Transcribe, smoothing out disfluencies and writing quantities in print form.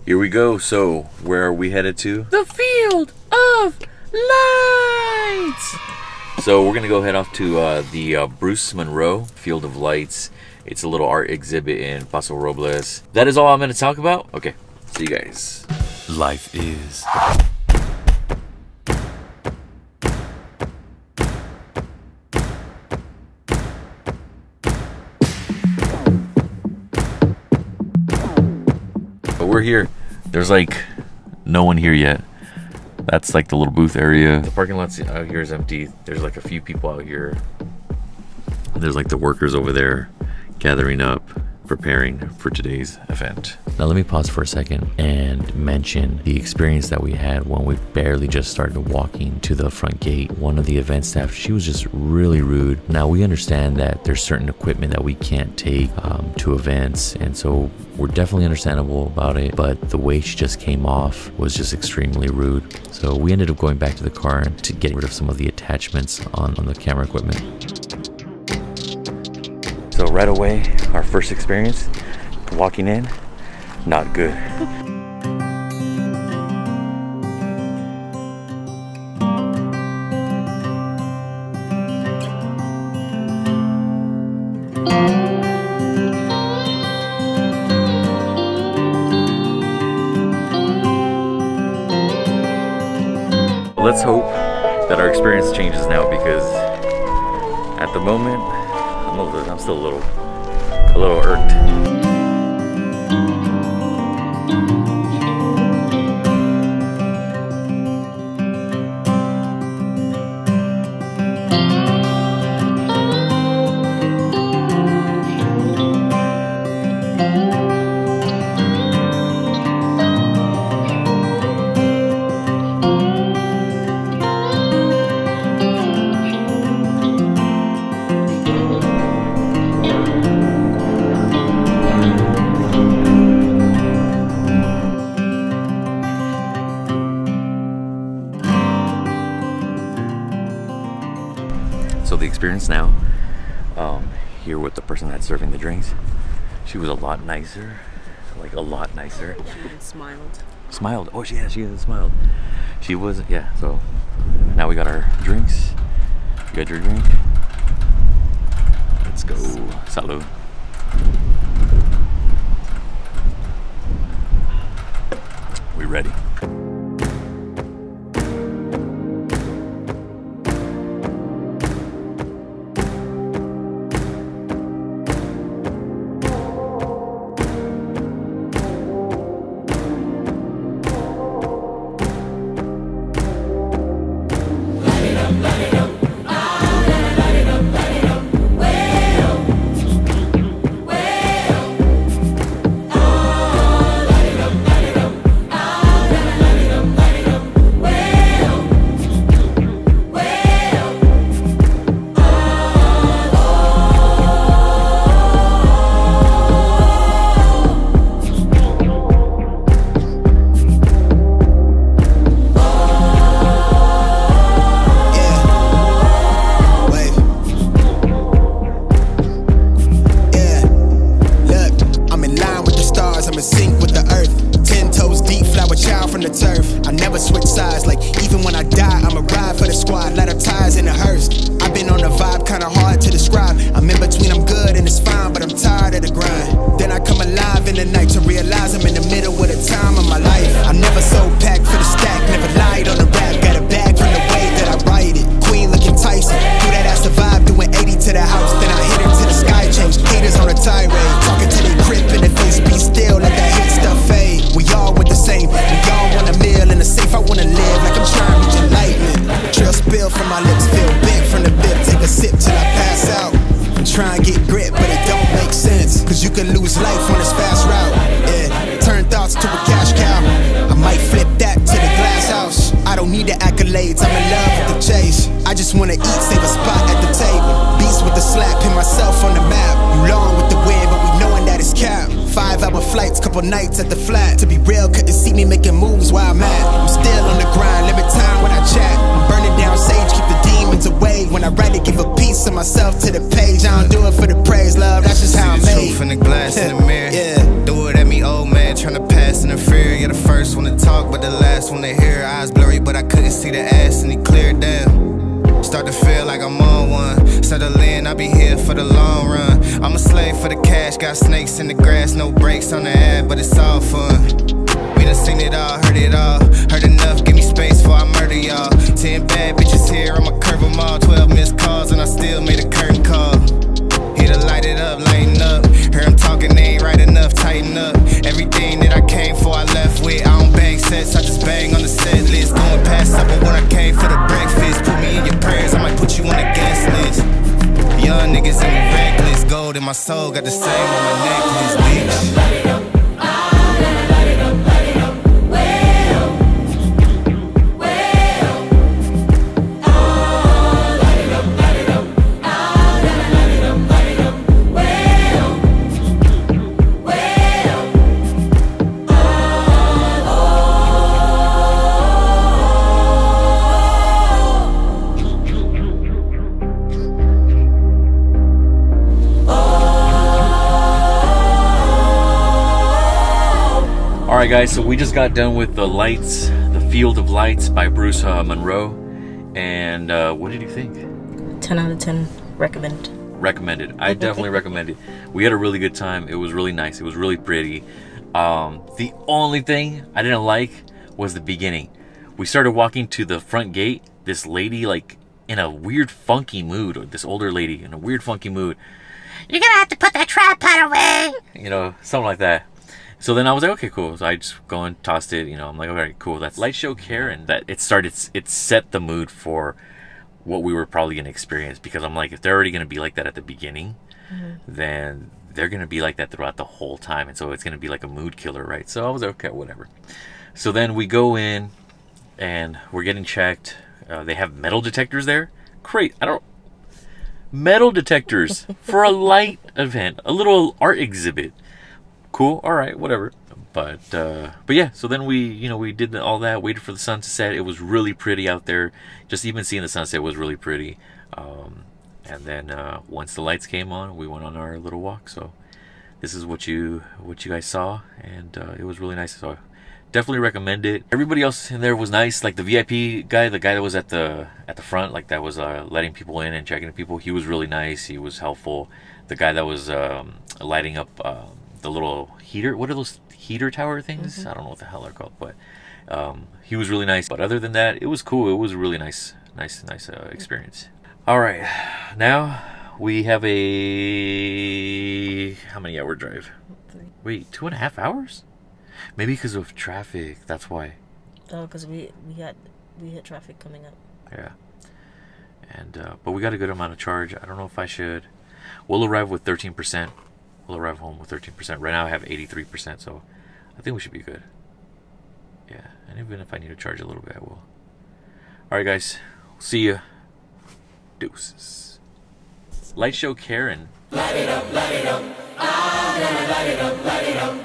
Here we go. So, where are we headed to? The Field of Lights! So we're gonna go head off to the Bruce Munro Field of Lights. It's a little art exhibit in Paso Robles. That is all I'm gonna talk about. Okay, see you guys. Life is. But we're here. There's like no one here yet. That's like the little booth area. The parking lot out here is empty. There's like a few people out here. There's like the workers over there gathering up, preparing for today's event. Now let me pause for a second and mention the experience that we had when we barely just started walking to the front gate. One of the event staff, she was just really rude. Now we understand that there's certain equipment that we can't take to events, and so we're definitely understandable about it, but the way she just came off was just extremely rude. So we ended up going back to the car to get rid of some of the attachments on the camera equipment. So right away, our first experience, walking in, not good. Let's hope that our experience changes now, because at the moment, I'm still a little irked. So the experience now, here with the person that's serving the drinks, she was a lot nicer, like a lot nicer. She even smiled. Smiled. Oh, yeah, she even smiled. She was, yeah. So now we got our drinks. You got your drink? Let's go. Salud. We ready? Try and get grit, but it don't make sense, cause you can lose life on this fast route. Yeah, turn thoughts to a cash cow. I might flip that to the glass house. I don't need the accolades, I'm in love with the chase. I just wanna eat, save a spot at the table. Beast with the slap, pin myself on the map. You long with the wind, but we knowing that it's capped. 5-hour flights, couple nights at the flat. To be real, couldn't see me making moves where I'm at. I'm still on the grind, limit time when I chat. I'm burning down sage, keep the demon points away. When I write it, give a piece of myself to the page. I don't do it for the praise, love, that's just how I'm made. Truth in the glass in the mirror. Yeah. Do it at me, old man, tryna pass in the fear. You're the first one to talk, but the last one to hear. Eyes blurry, but I couldn't see the ass, and he cleared down. Start to feel like I'm on one. Settle in, I'll be here for the long run. I'm a slave for the cash, got snakes in the grass, no brakes on the ad, but it's all fun. We done seen it all, heard enough, give me space before I murder y'all. 10 bad bitches here, I'ma curve them all. 12 missed calls and I still made a curtain call. Here to light it up, lighten up. Hear him talking, they ain't right enough, tighten up. Everything that I came for, I left with. I don't bang sets, I just bang on the set list. Going past supper when I came for the breakfast. Put me in your prayers, I might put you on the guest list. Young niggas and me reckless. Gold in my soul, got the same on my necklace, bitch. Alright guys, so we just got done with The Lights, The Field of Lights by Bruce Munro. And what did you think? 10 out of 10. Recommend. Recommended. I definitely recommend it. We had a really good time. It was really nice. It was really pretty. The only thing I didn't like was the beginning. We started walking to the front gate. This lady, like, in a weird funky mood, or this older lady in a weird funky mood. You're gonna have to put that tripod away! You know, something like that. So then I was like, okay, cool. So I just go and tossed it, you know. I'm like, all right, cool. That's Light Show Karen. That it set the mood for what we were probably going to experience. Because I'm like, if they're already going to be like that at the beginning, then they're going to be like that throughout the whole time. And so it's going to be like a mood killer, right? So I was like, okay, whatever. So then we go in and we're getting checked. They have metal detectors there. Great. Metal detectors for a light event, a little art exhibit. Cool, all right, whatever. But yeah, so then we did all that, waited for the sun to set. It was really pretty out there. Just even seeing the sunset was really pretty. And then once the lights came on, we went on our little walk. So this is what you guys saw, and it was really nice. So definitely recommend it. Everybody else in there was nice. Like the VIP guy, the guy that was at the front, like that was letting people in and checking people. He was really nice. He was helpful. The guy that was lighting up the little heater, what are those heater tower things? I don't know what the hell they're called, but he was really nice. But other than that, it was cool. It was a really nice experience. All right, now we have a how many hour drive? 3. Wait, 2.5 hours? Maybe because of traffic. That's why. Oh, because we hit traffic coming up. Yeah, and but we got a good amount of charge. I don't know if I should. We'll arrive with 13%. We'll arrive home with 13%. Right now I have 83%, so I think we should be good. Yeah, and even if I need to charge a little bit, I will. Alright guys, see ya. Deuces. Light Show Karen. Light it up, light it up. I'm gonna light it up, light it up.